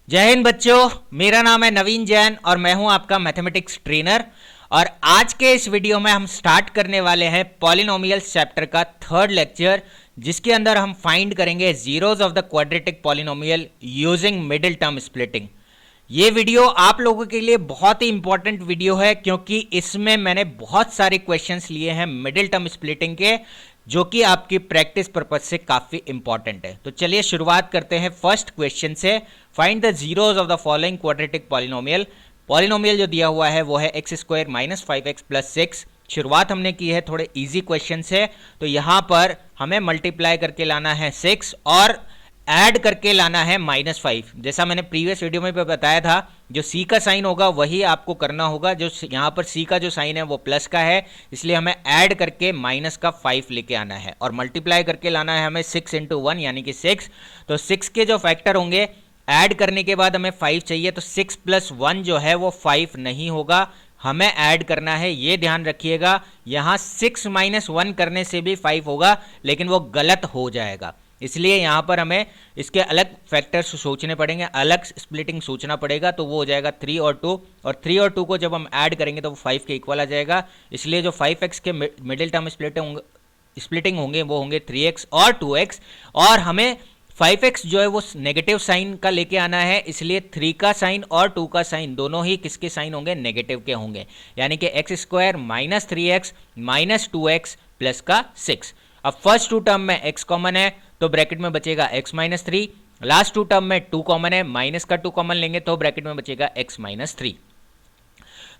जय हिंद बच्चों, मेरा नाम है नवीन जैन और मैं हूं आपका मैथमेटिक्स ट्रेनर। और आज के इस वीडियो में हम स्टार्ट करने वाले हैं पॉलिनोमियल्स चैप्टर का थर्ड लेक्चर, जिसके अंदर हम फाइंड करेंगे zeros of the quadratic polynomial using middle term splitting. ये वीडियो आप लोगों के लिए बहुत ही इंपॉर्टेंट वीडियो है, क्योंकि इसमें मैंने बहुत सारे क्वेश्चंस लिए हैं मिडिल टर्म स्प्लिटिंग के, जो कि आपकी प्रैक्टिस पर्पज से काफी इंपॉर्टेंट है। तो चलिए शुरुआत करते हैं फर्स्ट क्वेश्चन से। Find the zeros of the following quadratic polynomial. Polynomial जो दिया हुआ है वो है x square minus 5x plus 6। शुरुआत हमने की है थोड़े इजी क्वेश्चन से, तो यहां पर हमें मल्टीप्लाई करके लाना है 6 और ऐड करके लाना है -5। जैसा मैंने प्रीवियस वीडियो में बताया था, जो सी का साइन होगा वही आपको करना होगा। जो यहाँ पर सी का जो साइन है वो प्लस का है, इसलिए हमें ऐड करके -5 लेके आना है और मल्टीप्लाई करके लाना है हमें 6 × 1 यानी कि 6। तो 6 के जो फैक्टर होंगे, ऐड करने के बाद हमें 5 चाहिए, तो 6 + 1 जो है वो 5 नहीं होगा, हमें ऐड करना है। ये ध्यान रखिएगा, यहाँ 6 - 1 करने से भी 5 होगा, लेकिन वो गलत हो जाएगा। इसलिए यहाँ पर हमें इसके अलग फैक्टर्स सोचने पड़ेंगे, अलग स्प्लिटिंग सोचना पड़ेगा। तो वो हो जाएगा 3 और 2, और 3 और 2 को जब हम ऐड करेंगे तो वो 5 के इक्वल आ जाएगा। इसलिए जो 5x के मिडिल टर्म स्प्लिटिंग होंगे वो होंगे 3x और 2x। और हमें 5x जो है वो नेगेटिव साइन का लेके आना है, इसलिए 3 का साइन और 2 का साइन दोनों ही किसके साइन होंगे? नेगेटिव के होंगे। यानी कि x square minus 3x minus 2x plus का 6। अब फर्स्ट टू टर्म में x कॉमन है, तो ब्रैकेट में बचेगा x - 3। लास्ट टू टर्म में 2 कॉमन है, माइनस का 2 कॉमन लेंगे तो ब्रैकेट में बचेगा x - 3।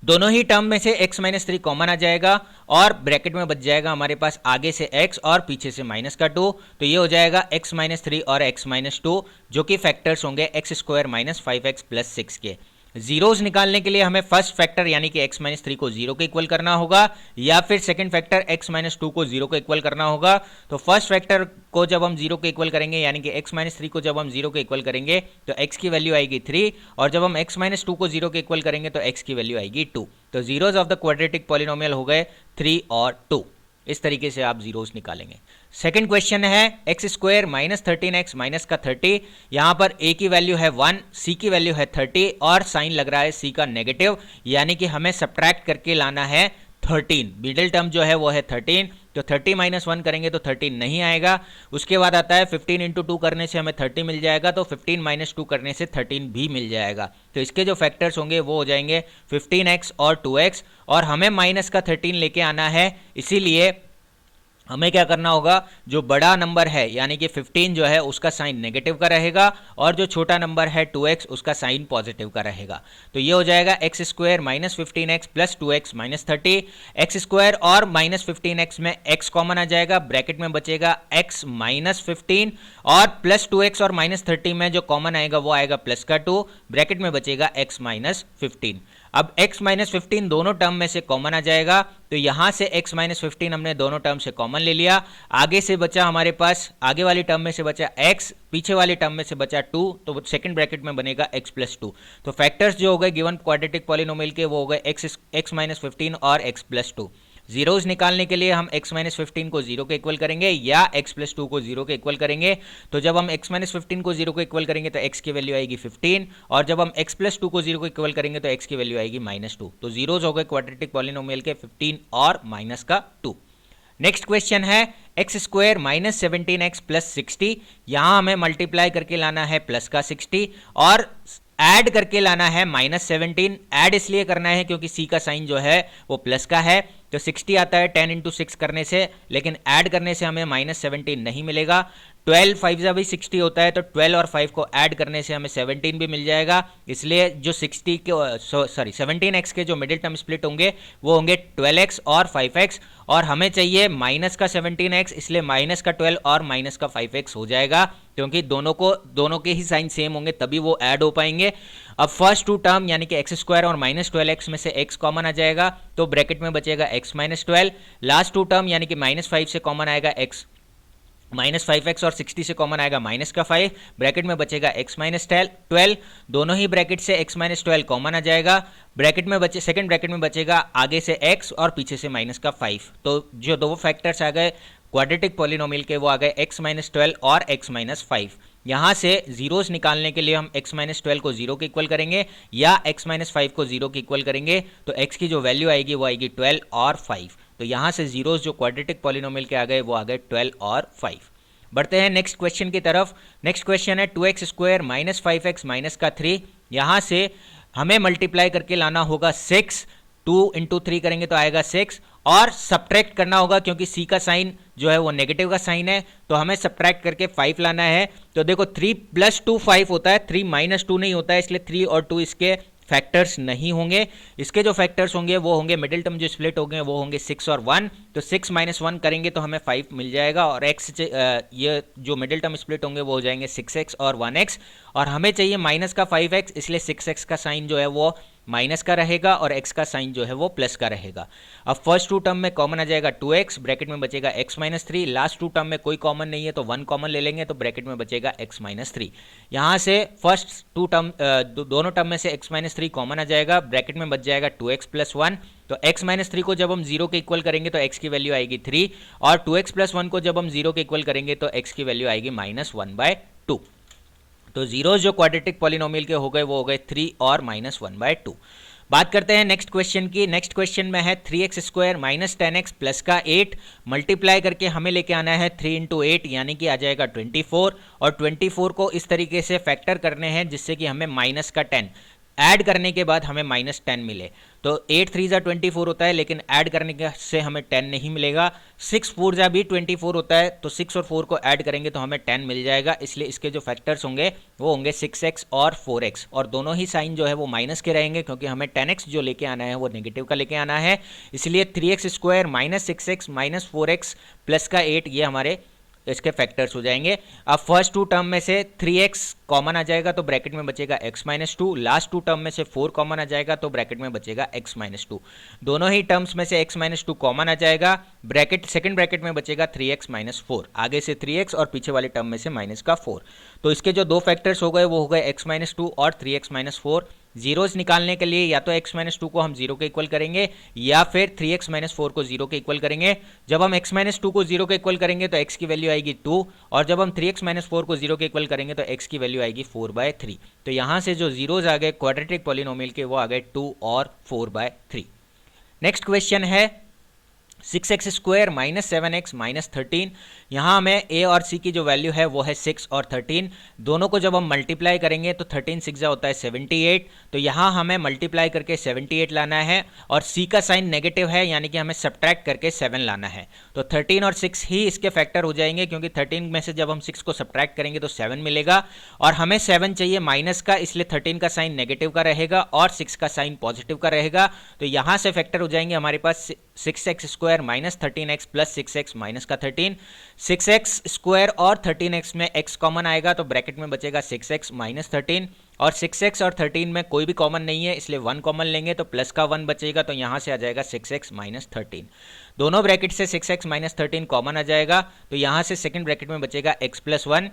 दोनों ही टर्म में से x - 3 कॉमन आ जाएगा और ब्रैकेट में बच जाएगा हमारे पास आगे से x और पीछे से माइनस का 2। तो ये हो जाएगा x - 3 और x - 2, जो कि फैक्टर्स होंगे x square minus 5x plus 6 के। जीरोस निकालने के लिए हमें फर्स्ट फैक्टर यानी कि x - 3 को 0 के इक्वल करना होगा, या फिर सेकंड फैक्टर x - 2 को 0 के इक्वल करना होगा। तो फर्स्ट फैक्टर को जब हम 0 के इक्वल करेंगे, यानी कि x - 3 को जब हम 0 के इक्वल करेंगे तो x की वैल्यू आएगी 3, और जब हम x - 2 को 0 के इक्वल करेंगे तो x की वैल्यू आएगी 2। तो zeros of the quadratic polynomial हो गए 3 और 2। इस तरीके से आप जीरोस निकालेंगे। सेकंड क्वेश्चन है x square minus 13x minus का 30। यहां पर a की वैल्यू है 1, c की वैल्यू है 30 और साइन लग रहा है c का नेगेटिव, यानी कि हमें सब्ट्रैक्ट करके लाना है 13। मिडिल टर्म जो है वो है 13, तो 30 - 1 करेंगे तो 13 नहीं आएगा। उसके बाद आता है 15 × 2 करने से हमें 30 मिल जाएगा, तो 15 - 2 करने से 13 भी मिल जाएगा। तो इसके जो फैक्टर्स होंगे वो हो जाएंगे 15x और 2x, और हमें माइनस का 13 लेके आना है। इसीलिए हमें क्या करना होगा, जो बड़ा नंबर है यानी कि 15 जो है उसका साइन नेगेटिव का रहेगा, और जो छोटा नंबर है 2x उसका साइन पॉजिटिव का रहेगा। तो ये हो जाएगा x square minus 15x plus 2x minus 30। X square और माइनस 15x में x कॉमन आ जाएगा, ब्रैकेट में बचेगा x - 15, और प्लस 2x और माइनस 30 में जो कॉमन आएगा वो आएगा प्लस का 2, ब्रैकेट में बचेगा x - 15। अब x - 15 दोनों टर्म में से कॉमन आ जाएगा, तो यहां से x - 15 हमने दोनों टर्म से कॉमन ले लिया। आगे से बचा हमारे पास, आगे वाली टर्म में से बचा x, पीछे वाली टर्म में से बचा 2, तो सेकंड ब्रैकेट में बनेगा x + 2। तो फैक्टर्स जो हो गए गिवन क्वाड्रेटिक पॉलिनोमियल के वो हो गए x - 15 और x + 2। जीरोस निकालने के लिए हम x - 15 को 0 के इक्वल करेंगे या x + 2 को 0 के इक्वल करेंगे। तो जब हम x - 15 को 0 के इक्वल करेंगे तो x की वैल्यू आएगी 15, और जब हम x + 2 को 0 के इक्वल करेंगे तो x की वैल्यू आएगी -2। तो जीरोस हो गए क्वाड्रेटिक पॉलिनोमियल के 15 और -2। नेक्स्ट क्वेश्चन है x square minus 17x plus 60। यहां हमें मल्टीप्लाई करके लाना है प्लस का 60 और ऐड करके लाना है -17। ऐड इसलिए करना है क्योंकि c का साइन जो है वो प्लस का है, तो 60 आता है 10 × 6 करने से, लेकिन ऐड करने से हमें -17 नहीं मिलेगा। 12 5 भी 60 होता है, तो 12 और 5 को ऐड करने से हमें 17 भी मिल जाएगा। इसलिए जो 17x के जो मिडिल टर्म स्प्लिट होंगे वो होंगे 12x और 5x, और हमें चाहिए माइनस का 17x, इसलिए माइनस का 12 और माइनस का 5x हो जाएगा, क्योंकि दोनों के ही साइन सेम होंगे तभी वो ऐड हो पाएंगे। अब फर्स्ट टू टर्म यानी कि एक्स स्क्वायर और -12x में से x कॉमन आ जाएगा, तो ब्रैकेट में बचेगा x - 12। लास्ट टू टर्म यानी कि -5 से कॉमन आएगा x -5x, और 60 से कॉमन आएगा माइनस का 5, ब्रैकेट में बचेगा x - 12। दोनों ही ब्रैकेट से x - 12 कॉमन आ जाएगा, ब्रैकेट में बचे सेकंड ब्रैकेट में बचेगा आगे से x और पीछे से माइनस का 5। तो जो दो फैक्टर्स आ गए क्वाड्रेटिक पॉलिनोमियल के वो आ गए x - 12 और x - 5। यहाँ से जीरोस निकालने के लिए हम x माइनस 12 को 0 के इक्वल करेंगे या x माइनस 5 को 0 के इक्वल करेंगे, तो x की जो वैल्यू आएगी वो आएगी 12 और 5। तो यहाँ से जीरोस जो क्वाड्रेटिक पॉलिनोमियल के आ गए वो आ गए 12 और 5। बढ़ते हैं नेक्स्ट क्वेश्चन की तरफ। नेक्स्ट क्वेश्चन है 2x square minus 5x minus का 3। यहाँ से हमें मल्टीप्लाई करके लाना होगा 6, 2 इंटू 3 करेंगे तो आएगा 6, और सब्ट्रैक्ट करना होगा क्योंकि c का साइन जो है वो नेगेटिव का साइन है, तो हमें सब्ट्रैक्ट करके 5 लाना है। तो देखो 3 प्लस 2 5 होता है, 3 माइनस 2 नहीं होता है, इसलिए 3 और 2 इसके फैक्टर्स नहीं होंगे। इसके जो फैक्टर्स होंगे वो होंगे मिडिल टर्म जो स्प्लिट होंगे वो होंगे 6 और 1। तो 6 माइनस 1 करेंगे तो हमें 5 मिल जाएगा, और x ये जो मिडिल टर्म स्प्लिट होंगे वो हो जाएंगे 6x और 1x, और हमें चाहिए माइनस का 5x, इसलिए 6x का साइन जो है वो माइनस का रहेगा और x का साइन जो है वो प्लस का रहेगा। अब फर्स्ट टू टर्म में कॉमन आ जाएगा 2x, ब्रैकेट में बचेगा x minus 3। Last two term में कोई कॉमन नहीं है तो 1 कॉमन ले लेंगे, तो ब्रैकेट में बचेगा x माइनस 3। यहाँ से फर्स्ट टू टर्म दोनों टर्म में से x माइनस 3 कॉमन आ जाएगा, ब्रैकेट में बच जाएगा 2x प्लस 1। तो x माइनस 3 को जब हम 0 के इक्वल करेंगे तो x की वैल्यू आएगी 3, और 2x प्लस 1 को जब हम 0 के इक्वल करेंगे तो x की वैल्यू आएगी -1/2। तो जीरोस जो क्वाड्रेटिक पॉलिनोमियल के हो गए वो हो गए 3 और -1/2। बात करते हैं नेक्स्ट क्वेश्चन की। नेक्स्ट क्वेश्चन में है 3x square minus 10x plus का 8, मल्टीप्लाई करके हमें लेके आना है 3 इंटू 8 यानी कि आ जाएगा 24, और 24 को इस तरीके से फैक्टर करने हैं जिससे कि हमें माइनस का 10 ऐड करने के बाद हमें -10 मिले। तो 8 3 जा 24 होता है, लेकिन ऐड करने के से हमें 10 नहीं मिलेगा। 6 4 जा भी 24 होता है, तो 6 और 4 को ऐड करेंगे तो हमें 10 मिल जाएगा, इसलिए इसके जो फैक्टर्स होंगे वो होंगे 6x और 4x, और दोनों ही साइन जो है वो माइनस के रहेंगे क्योंकि हमें 10x जो लेके आना है वो नेगेटिव का लेके आना है। इसलिए 3x square minus 6x minus 4x plus का 8 ये हमारे इसके फैक्टर्स हो जाएंगे। अब फर्स्ट टू टर्म में से 3x कॉमन आ जाएगा तो ब्रैकेट में बचेगा x minus 2, last two term में से 4 कॉमन आ जाएगा तो ब्रैकेट में बचेगा x माइनस 2। दोनों ही टर्म्स में से x माइनस 2 कॉमन आ जाएगा, ब्रैकेट सेकंड ब्रैकेट में बचेगा 3x माइनस 4, आगे से 3x और पीछे वाले टर्म में से माइनस का 4। तो इसके जो दो फैक्टर्स हो गए वो हो गए x माइनस 2 और 3x माइनस 4। जीरोस निकालने के लिए या तो x माइनस 2 को हम 0 के इक्वल करेंगे या फिर 3x माइनस 4 को 0 के इक्वल करेंगे। जब हम x माइनस 2 को 0 के इक्वल करेंगे तो x की वैल्यू आएगी 2, और जब हम 3x माइनस 4 को 0 के इक्वल करेंगे तो x की वैल्यू आएगी 4/3। तो यहाँ से जो जीरोस आ गए क्वाड्रेटिक पॉलिनोमियल के वो आ गए 2 और 4/3। नेक्स्ट क्वेश्चन है 6x square minus 7x minus 13। यहाँ हमें a और c की जो वैल्यू है वो है 6 और 13, दोनों को जब हम मल्टीप्लाई करेंगे तो 13 6 होता है 78। तो यहाँ हमें मल्टीप्लाई करके 78 लाना है, और c का साइन नेगेटिव है यानी कि हमें सब्ट्रैक्ट करके 7 लाना है। तो 13 और 6 ही इसके फैक्टर हो जाएंगे क्योंकि 13 में से जब हम 6 को सब्ट्रैक्ट करेंगे तो 7 मिलेगा, और हमें 7 चाहिए माइनस का, इसलिए 13 का साइन नेगेटिव का रहेगा और 6 का साइन पॉजिटिव का रहेगा। तो यहाँ से फैक्टर हो जाएंगे हमारे पास 6x square minus 13x plus 6x minus का 13। 6x स्क्वायर और 13x में x कॉमन आएगा तो ब्रैकेट में बचेगा 6x माइनस 13, और 6x और 13 में कोई भी कॉमन नहीं है इसलिए 1 कॉमन लेंगे तो प्लस का 1 बचेगा, तो यहाँ से आ जाएगा 6x माइनस 13। दोनों ब्रैकेट से 6x माइनस 13 कॉमन आ जाएगा, तो यहाँ से सेकंड ब्रैकेट में बचेगा x प्लस 1।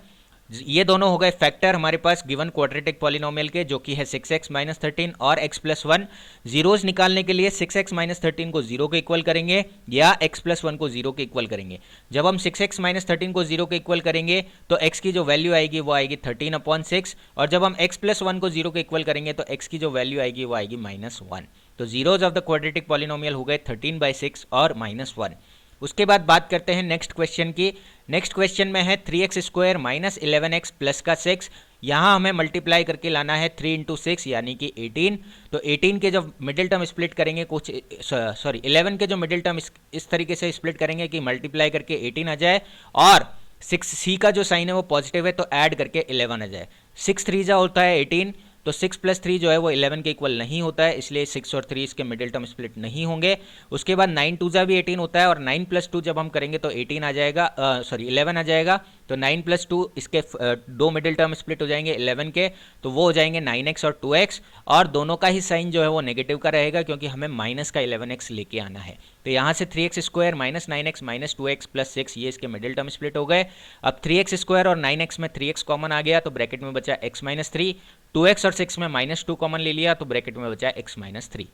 ये दोनों हो गए फैक्टर हमारे पास गिवन क्वाड्रेटिक पॉलिनोमियल के, जो कि है 6x माइनस 13 और x प्लस 1। जीरोस निकालने के लिए 6x माइनस 13 को 0 के इक्वल करेंगे या x प्लस 1 को 0 के इक्वल करेंगे। जब हम 6x माइनस 13 को 0 के इक्वल करेंगे तो x की जो वैल्यू आएगी वो आएगी 13/6, और जब हम x प्लस 1 को 0 के इक्वल करेंगे तो x की जो वैल्यू आएगी वो आएगी -1। तो zeros of the quadratic polynomial हो गए 13/6 और -1। उसके बाद बात करते हैं नेक्स्ट क्वेश्चन की। नेक्स्ट क्वेश्चन में है 3x square minus 11x plus का 6। यहाँ हमें मल्टीप्लाई करके लाना है 3 इंटू 6 यानी कि 18। तो 18 के जब मिडिल टर्म स्प्लिट करेंगे 11 के जो मिडिल टर्म इस तरीके से स्प्लिट करेंगे कि मल्टीप्लाई करके 18 आ जाए, और 6c का जो साइन है वो पॉजिटिव है तो ऐड करके 11 आ जाए। 6 3 जा होता है 18, तो 6 प्लस 3 जो है वो 11 के इक्वल नहीं होता है, इसलिए 6 और 3 इसके मिडिल टर्म स्प्लिट नहीं होंगे। उसके बाद 9 2 जा भी 18 होता है, और 9 प्लस 2 जब हम करेंगे तो 18 आ जाएगा, 11 आ जाएगा। तो 9 प्लस 2 इसके दो मिडिल टर्म स्प्लिट हो जाएंगे 11 के, तो वो हो जाएंगे 9x और 2x, और दोनों का ही साइन जो है वो नेगेटिव का रहेगा क्योंकि हमें माइनस का 11x लेके आना है। तो यहाँ से 3x square minus 9x minus 2x plus 6 ये इसके मिडिल टर्म स्प्लिट हो गए। अब 3x स्क्वायर और 9x में 3x कॉमन आ गया तो ब्रैकेट में बचा x माइनस 3। 2x और 6 में -2 कॉमन ले लिया तो ब्रैकेट में बचा x माइनस 3।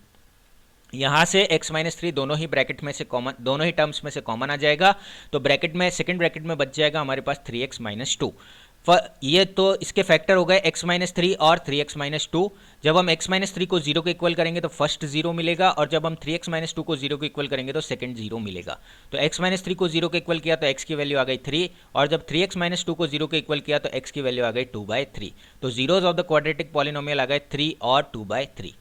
यहाँ से x माइनस 3 दोनों ही ब्रैकेट में से कॉमन, दोनों ही टर्म्स में से कॉमन आ जाएगा, तो ब्रैकेट में सेकंड ब्रैकेट में बच जाएगा हमारे पास 3x माइनस 2। ये तो इसके फैक्टर हो गए x-3 और 3x-2। जब हम x-3 को 0 के इक्वल करेंगे तो फर्स्ट 0 मिलेगा, और जब हम 3x-2 को 0 के इक्वल करेंगे तो सेकंड 0 मिलेगा। तो x-3 को 0 के इक्वल किया तो x की वैल्यू आ गई 3, और जब 3x-2 को 0 के इक्वल किया तो x की वैल्यू आ गई 2/3। तो zeros of the quadratic polynomial आ गए 3 और 2/3।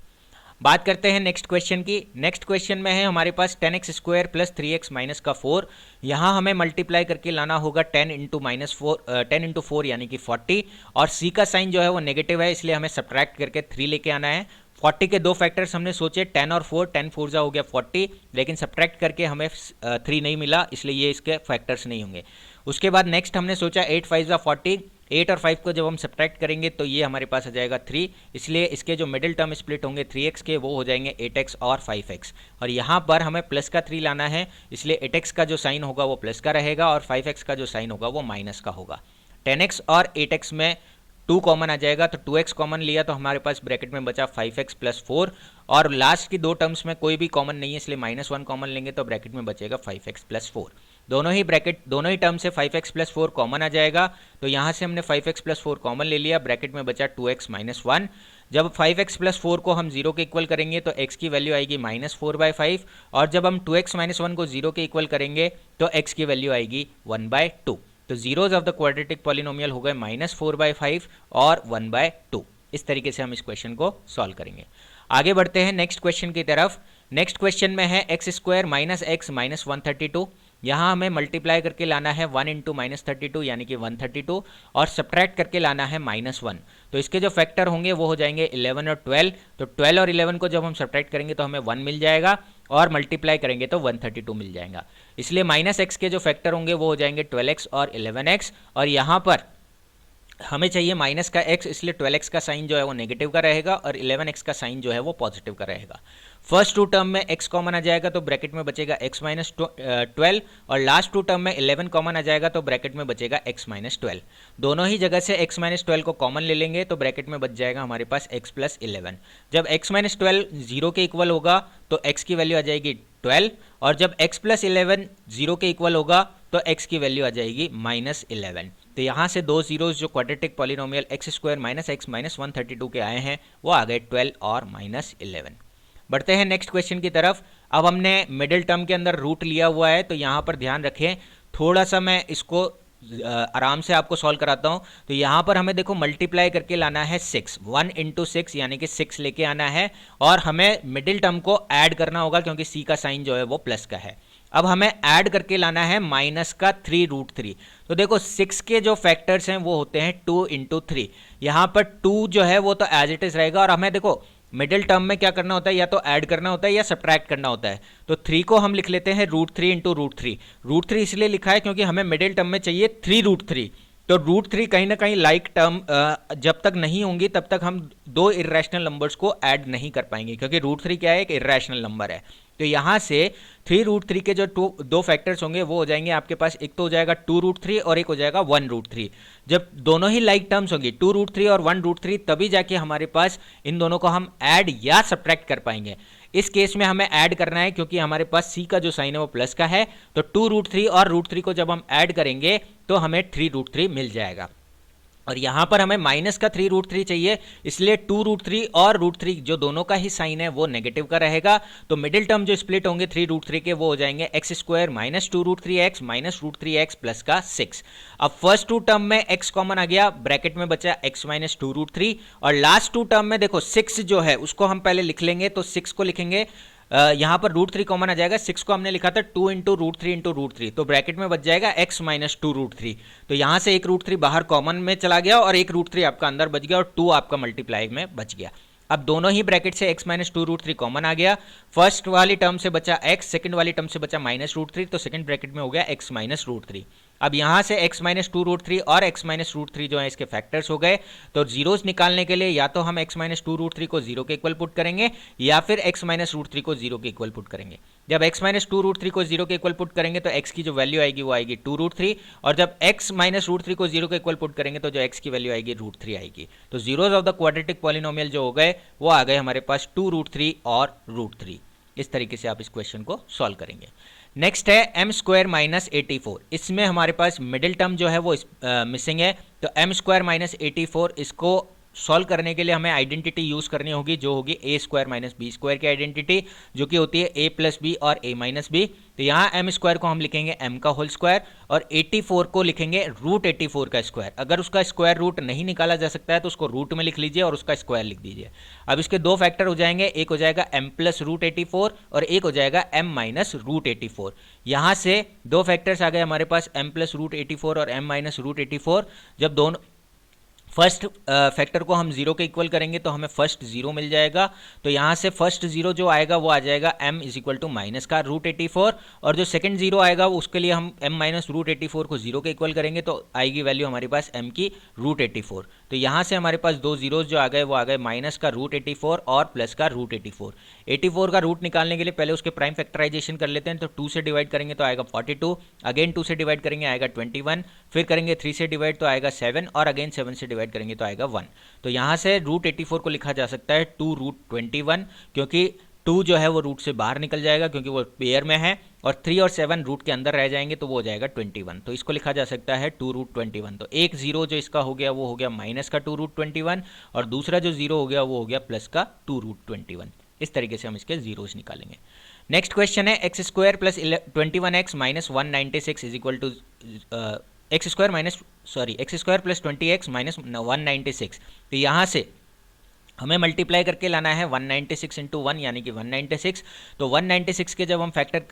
बात करते हैं नेक्स्ट क्वेश्चन की। नेक्स्ट क्वेश्चन में है हमारे पास 10x² प्लस 3x माइनस का 4। यहाँ हमें मल्टीप्लाई करके लाना होगा 10 × 4 यानी कि 40, और c का साइन जो है वो नेगेटिव है, इसलिए हमें सब्ट्रैक्ट करके 3 लेके आना है। 40 के दो फैक्टर्स हमने सोचे 10 और 4, 10 4 जा हो गया 40, लेकिन सब्ट्रैक्ट करके हमें 3 नहीं मिला, इसलिए ये इसके फैक्टर्स नहीं होंगे। उसके बाद नेक्स्ट हमने सोचा 8 5 जा 40, 8 और 5 को जब हम सब्ट्रैक्ट करेंगे तो ये हमारे पास आ जाएगा 3, इसलिए इसके जो मिडिल टर्म स्प्लिट होंगे 3x के वो हो जाएंगे 8x और 5x, और यहाँ पर हमें प्लस का 3 लाना है, इसलिए 8x का जो साइन होगा वो प्लस का रहेगा और 5x का जो साइन होगा वो माइनस का होगा। 10x और 8x में 2 कॉमन आ जाएगा, तो 2x कॉमन लिया तो हमारे पास ब्रैकेट में बचा 5x प्लस 4, और लास्ट की दो टर्म्स में कोई भी कॉमन नहीं है, इसलिए -1 कॉमन लेंगे तो ब्रैकेट में बचेगा 5x प्लस 4। दोनों ही टर्म से 5x प्लस 4 कॉमन आ जाएगा, तो यहाँ से हमने 5x प्लस 4 कॉमन ले लिया, ब्रैकेट में बचा 2x माइनस 1। जब 5x प्लस 4 को हम 0 के इक्वल करेंगे तो x की वैल्यू आएगी -4/5, और जब हम 2x माइनस 1 को 0 के इक्वल करेंगे तो x की वैल्यू आएगी 1/2। तो zeros of the quadratic polynomial हो गए -4/5 और 1/2। इस तरीके से हम इस क्वेश्चन को सॉल्व करेंगे। आगे बढ़ते हैं नेक्स्ट क्वेश्चन की तरफ। नेक्स्ट क्वेश्चन में है x² माइनस x माइनस 132। यहाँ हमें मल्टीप्लाई करके लाना है 1 × -32 यानी कि 132, और सब्ट्रैक्ट करके लाना है -1। तो इसके जो फैक्टर होंगे वो हो जाएंगे 11 और 12। तो 12 और 11 को जब हम सब्ट्रैक्ट करेंगे तो हमें 1 मिल जाएगा, और मल्टीप्लाई करेंगे तो 132 मिल जाएगा। इसलिए -x के जो फैक्टर होंगे वो हो जाएंगे 12x और 11x, और यहाँ पर हमें चाहिए माइनस का x, इसलिए 12x का साइन जो है वो नेगेटिव का रहेगा और 11x का साइन जो है वो पॉजिटिव का रहेगा। फर्स्ट टू टर्म में x कॉमन आ जाएगा तो ब्रैकेट में बचेगा x माइनस 12, और लास्ट टू टर्म में 11 कॉमन आ जाएगा तो ब्रैकेट में बचेगा x माइनस 12। दोनों ही जगह से x माइनस 12 को कॉमन ले लेंगे तो ब्रैकेट में बच जाएगा हमारे पास x प्लस 11। जब x माइनस 12 0 के इक्वल होगा तो x की वैल्यू आ जाएगी 12, और जब x प्लस 11 0 के इक्वल होगा तो x की वैल्यू आ जाएगी -11। तो यहाँ से दो जीरोज जो quadratic polynomial x² minus x minus 132 के आए हैं वो आ गए 12 और -11। बढ़ते हैं नेक्स्ट क्वेश्चन की तरफ। अब हमने मिडिल टर्म के अंदर रूट लिया हुआ है, तो यहाँ पर ध्यान रखें, थोड़ा सा मैं इसको आराम से आपको सॉल्व कराता हूँ। तो यहाँ पर हमें देखो मल्टीप्लाई करके लाना है 6, 1 × 6 यानी कि 6 लेके आना है, और हमें मिडिल टर्म को ऐड करना होगा क्योंकि c का साइन जो है वो प्लस का है। अब हमें ऐड करके लाना है माइनस का 3√3। तो देखो 6 के जो फैक्टर्स हैं वो होते हैं 2 × 3। यहाँ पर 2 जो है वो तो एज इट इज रहेगा, और हमें देखो मिडिल टर्म में क्या करना होता है, या तो ऐड करना होता है या सब्ट्रैक्ट करना होता है। तो 3 को हम लिख लेते हैं √3 × √3। √3 इसलिए लिखा है क्योंकि हमें मिडिल टर्म में चाहिए 3√3। तो √3 कहीं ना कहीं लाइक टर्म जब तक नहीं होंगी तब तक हम दो इर्रेशनल नंबर्स को ऐड नहीं कर पाएंगे, क्योंकि √3 क्या है, एक इर्रेशनल नंबर है। तो यहाँ से 3√3 के जो दो फैक्टर्स होंगे वो हो जाएंगे आपके पास, एक तो हो जाएगा 2√3 और एक हो जाएगा 1√3। जब दोनों ही लाइक टर्म्स होंगी 2√3 और 1√3, तभी जाके हमारे पास इन दोनों को हम ऐड या सब्ट्रैक्ट कर पाएंगे। इस केस में हमें ऐड करना है क्योंकि हमारे पास c का जो साइन है वो प्लस का है, तो 2√3 और √3 को जब हम ऐड करेंगे तो हमें 3√3 मिल जाएगा। और यहाँ पर हमें माइनस का 3√3 चाहिए, इसलिए 2√3 और √3 जो दोनों का ही साइन है वो नेगेटिव का रहेगा। तो मिडिल टर्म जो स्प्लिट होंगे 3√3 के वो हो जाएंगे x² minus 2√3x minus √3x plus का 6। अब फर्स्ट टू टर्म में x कॉमन आ गया, ब्रैकेट में बचा x माइनस 2√3, और लास्ट टू टर्म में देखो 6 जो है उसको हम पहले लिख लेंगे। तो 6 को लिखेंगे, यहाँ पर √3 कॉमन आ जाएगा, 6 को हमने लिखा था 2 × √3 × √3, तो ब्रैकेट में बच जाएगा x माइनस 2√3। तो यहाँ से एक √3 बाहर कॉमन में चला गया और एक √3 आपका अंदर बच गया, और 2 आपका मल्टीप्लाई में बच गया। अब दोनों ही ब्रैकेट से x माइनस 2√3 कॉमन आ गया। फर्स्ट वाली टर्म से बचा x, सेकंड वाली टर्म से बचा -√3, तो सेकंड ब्रैकेट में हो गया x माइनस √3। अब यहाँ से x माइनस 2√3 और x माइनस √3 जो है इसके फैक्टर्स हो गए। तो जीरोस निकालने के लिए या तो हम x माइनस 2√3 को 0 के इक्वल पुट करेंगे, या फिर x माइनस √3 को 0 के इक्वल पुट करेंगे। जब x माइनस 2√3 को 0 के इक्वल पुट करेंगे तो x की जो वैल्यू आएगी वो आएगी 2√3, और जब x माइनस √3 को 0 के इक्वल पुट करेंगे तो जो x की वैल्यू आएगी √3 आएगी। तो zeros of the quadratic polynomial जो हो गए वो आ गए हमारे पास 2√3 और √3। इस तरीके से आप इस क्वेश्चन को सॉल्व करेंगे। नेक्स्ट है एम स्क्वायर माइनस 84, इसमें हमारे पास मिडिल टर्म जो है वो मिसिंग है, तो एम स्क्वायर माइनस 84 इसको सॉल्व करने के लिए हमें आइडेंटिटी यूज़ करनी होगी जो होगी ए स्क्वायर माइनस बी स्क्वायर की आइडेंटिटी, जो कि होती है ए प्लस बी और ए माइनस बी। तो यहाँ एम स्क्वायर को हम लिखेंगे एम का होल स्क्वायर और 84 को लिखेंगे रूट 84 का स्क्वायर। अगर उसका स्क्वायर रूट नहीं निकाला जा सकता है तो उसको रूट में लिख लीजिए और उसका स्क्वायर लिख दीजिए। अब इसके दो फैक्टर हो जाएंगे, एक हो जाएगा एम प्लस रूट 84 और एक हो जाएगा एम माइनस रूट 84। यहाँ से दो फैक्टर्स आ गए हमारे पास, एम प्लस रूट 84 और एम माइनस रूट 84। जब दोनों फर्स्ट फैक्टर को हम जीरो के इक्वल करेंगे तो हमें फर्स्ट जीरो मिल जाएगा। तो यहाँ से फर्स्ट जीरो जो आएगा वो आ जाएगा m is equal to minus का रूट 84, और जो सेकंड जीरो आएगा उसके लिए हम m माइनस रूट 84 को जीरो के इक्वल करेंगे तो आएगी वैल्यू हमारे पास m की रूट 84। तो यहाँ से हमारे पास दो जीरोज जो आ गए वो आ गए माइनस का रूट 84 और प्लस का रूट 84। 84 का रूट निकालने के लिए पहले उसके प्राइम फैक्टराइजेशन कर लेते हैं, तो 2 से डिवाइड करेंगे तो आएगा 42, अगेन 2 से डिवाइड करेंगे आएगा 21, फिर करेंगे 3 से डिवाइड तो आएगा 7 और अगेन 7 से डिवाइड करेंगे तो आएगा 1। तो यहाँ से रूट 84 को लिखा जा सकता है 2 रूट 21, क्योंकि 2 जो है वो रूट से बाहर निकल जाएगा क्योंकि वो पेयर में है, और 3 और 7 रूट के अंदर रह जाएंगे तो वो हो जाएगा 21। तो इसको लिखा जा सकता है 2 रूट 21। तो एक जीरो जो इसका हो गया वो हो गया माइनस का 2 रूट 21, और दूसरा जो जीरो हो गया वो हो गया प्लस का 2 रूट 21। इस तरीके से हम इसके जीरोज निकालेंगे। नेक्स्ट क्वेश्चन है x square plus 21x minus 196 is equal to x square plus 20x minus 196। तो यहाँ से हमें मल्टीप्लाई करके लाना है 196 इंटू 1 यानी कि 196। तो 196 के जब हम फैक्टर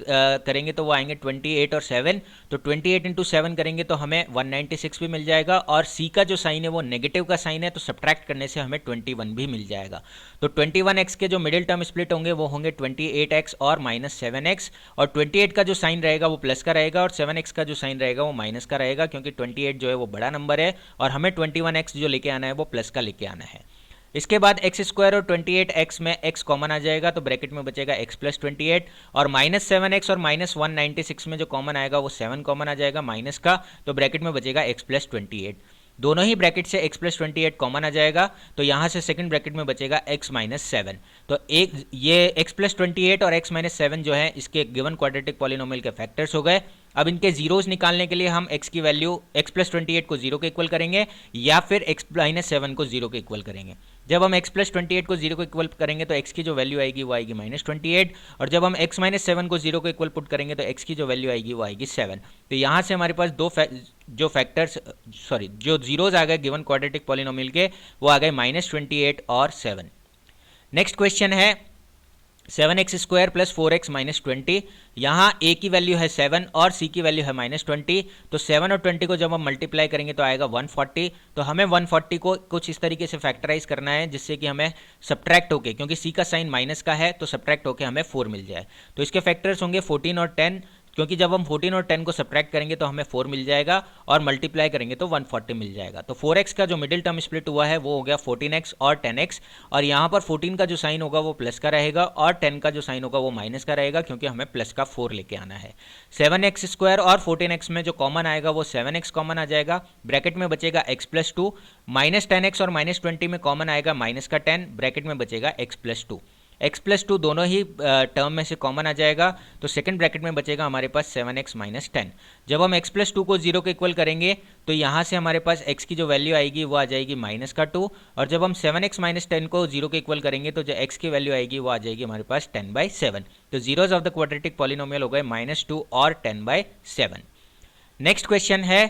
करेंगे तो वो आएंगे 28 और 7, तो 28 इंटू 7 करेंगे तो हमें 196 भी मिल जाएगा, और c का जो साइन है वो नेगेटिव का साइन है तो सब्ट्रैक्ट करने से हमें 21 भी मिल जाएगा। तो 21x के जो मिडिल टर्म स्प्लिट होंगे वो होंगे 28x और माइनस 7x, और 28 का जो साइन रहेगा वो प्लस का रहेगा और 7x का जो साइन रहेगा वो माइनस का रहेगा, क्योंकि 28 जो है वो बड़ा नंबर है और हमें 21x जो लेके आना है वो प्लस का लेके आना है। इसके बाद एक्स स्क्वायर और 28x में x कॉमन आ जाएगा तो ब्रैकेट में बचेगा x प्लस 28, और माइनस 7x और माइनस 196 में जो कॉमन आएगा वो 7 कॉमन आ जाएगा माइनस का, तो ब्रैकेट में बचेगा x प्लस 28। दोनों ही ब्रैकेट से x प्लस 28 कॉमन आ जाएगा, तो यहाँ से सेकंड ब्रैकेट में बचेगा x माइनस 7। तो एक ये x प्लस 28 और x माइनस 7 जो है इसके गिवन क्वाड्रेटिक पॉलिनोमियल के फैक्टर्स हो गए। अब इनके जीरोज निकालने के लिए हम x की वैल्यू x प्लस 28 को जीरो के इक्वल करेंगे या फिर x माइनस 7 को जीरो के इक्वल करेंगे। जब हम x प्लस 28 को जीरो को इक्वल करेंगे तो x की जो वैल्यू आएगी वो आएगी माइनस 28, और जब हम x माइनस 7 को जीरो को इक्वल पुट करेंगे तो x की जो वैल्यू आएगी वो आएगी 7। तो यहाँ से हमारे पास जो जीरोज आ गए गिवन क्वाड्रेटिक पॉलिनोमियल के वो आ गए माइनस 28 और 7। नेक्स्ट क्वेश्चन है 7x square plus 4x minus 20। यहाँ a की वैल्यू है 7 और c की वैल्यू है माइनस 20, तो 7 और 20 को जब हम मल्टीप्लाई करेंगे तो आएगा 140। तो हमें 140 को कुछ इस तरीके से फैक्टराइज करना है जिससे कि हमें सब्ट्रैक्ट होके, क्योंकि c का साइन माइनस का है तो सब्ट्रैक्ट होके हमें 4 मिल जाए। तो इसके फैक्टर्स होंगे 14 और 10, क्योंकि जब हम 14 और 10 को सब्ट्रैक्ट करेंगे तो हमें 4 मिल जाएगा और मल्टीप्लाई करेंगे तो 140 मिल जाएगा। तो 4x का जो मिडिल टर्म स्प्लिट हुआ है वो हो गया 14x और 10x, और यहाँ पर 14 का जो साइन होगा वो प्लस का रहेगा और 10 का जो साइन होगा वो माइनस का रहेगा, क्योंकि हमें प्लस का 4 लेके आना है। 7x स्क्वायर और 14x में जो कॉमन आएगा वो 7x कॉमन आ जाएगा, ब्रैकेट में बचेगा x प्लस 2, माइनस 10x और माइनस 20 में कॉमन आएगा माइनस का 10, ब्रैकेट में बचेगा x प्लस 2। x प्लस 2 दोनों ही टर्म में से कॉमन आ जाएगा, तो सेकंड ब्रैकेट में बचेगा हमारे पास 7x माइनस 10। जब हम x प्लस 2 को जीरो के इक्वल करेंगे तो यहाँ से हमारे पास x की जो वैल्यू आएगी वो आ जाएगी माइनस का 2, और जब हम 7x माइनस 10 को जीरो के इक्वल करेंगे तो जो x की वैल्यू आएगी वो आ जाएगी हमारे पास 10/7। तो zeros of the quadratic polynomial हो गए -2 और 10/7। नेक्स्ट क्वेश्चन है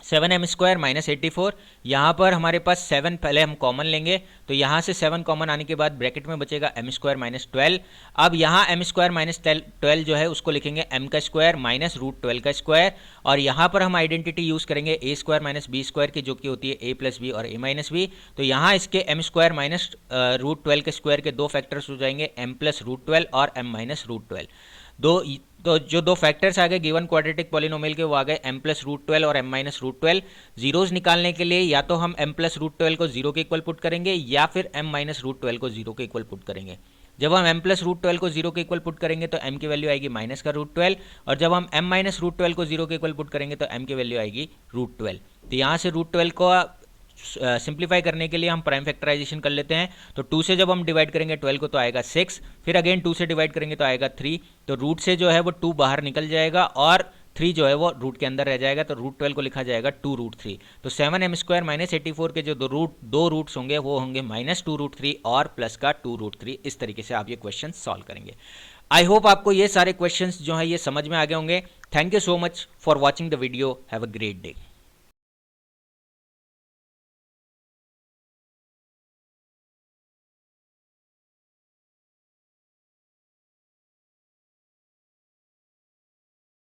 7m स्क्वायर माइनस 84। यहाँ पर हमारे पास 7 पहले हम कॉमन लेंगे, तो यहाँ से 7 कॉमन आने के बाद ब्रैकेट में बचेगा m स्क्वायर माइनस 12। अब यहाँ m स्क्वायर माइनस 12 जो है उसको लिखेंगे m का स्क्वायर माइनस रूट 12 का स्क्वायर, और यहाँ पर हम आइडेंटिटी यूज़ करेंगे a square minus B square की, जो कि होती है a प्लस बी और a माइनस बी। तो यहाँ इसके m स्क्वायर माइनस रूट 12 के स्क्वायर के दो फैक्टर्स हो जाएंगे m प्लस रूट 12 और m माइनस रूट 12। तो जो दो फैक्टर्स आ गए गिवन क्वाड्रेटिक पॉलिनोमियल के वो आ गए m प्लस रूट 12 और m माइनस रूट 12। जीरोज निकालने के लिए या तो हम m प्लस रूट 12 को जीरो के इक्वल पुट करेंगे या फिर m माइनस रूट 12 को जीरो के इक्वल पुट करेंगे। जब हम m प्लस रूट 12 को जीरो के इक्वल पुट करेंगे तो m की वैल्यू आएगी माइनस का रूट 12, और जब हम m माइनस रूट 12 को जीरो के इक्वल पुट करेंगे तो m की वैल्यू आएगी रूट 12। तो यहाँ से रूट 12 को सिंप्लीफाई करने के लिए हम प्राइम फैक्टराइजेशन कर लेते हैं। तो 2 से जब हम डिवाइड करेंगे 12 को तो आएगा 6, फिर अगेन 2 से डिवाइड करेंगे तो आएगा 3, तो रूट से जो है वो 2 बाहर निकल जाएगा और 3 जो है वो रूट के अंदर रह जाएगा, तो रूट 12 को लिखा जाएगा 2√3। तो 7m² माइनस 84 के जो दो रूट्स होंगे वो होंगे -2√3 और प्लस का 2√3। इस तरीके से आप ये क्वेश्चन सॉल्व करेंगे। आई होप आपको ये सारे क्वेश्चंस जो है ये समझ में आ गए होंगे। Thank you so much for watching the video. Have a great day.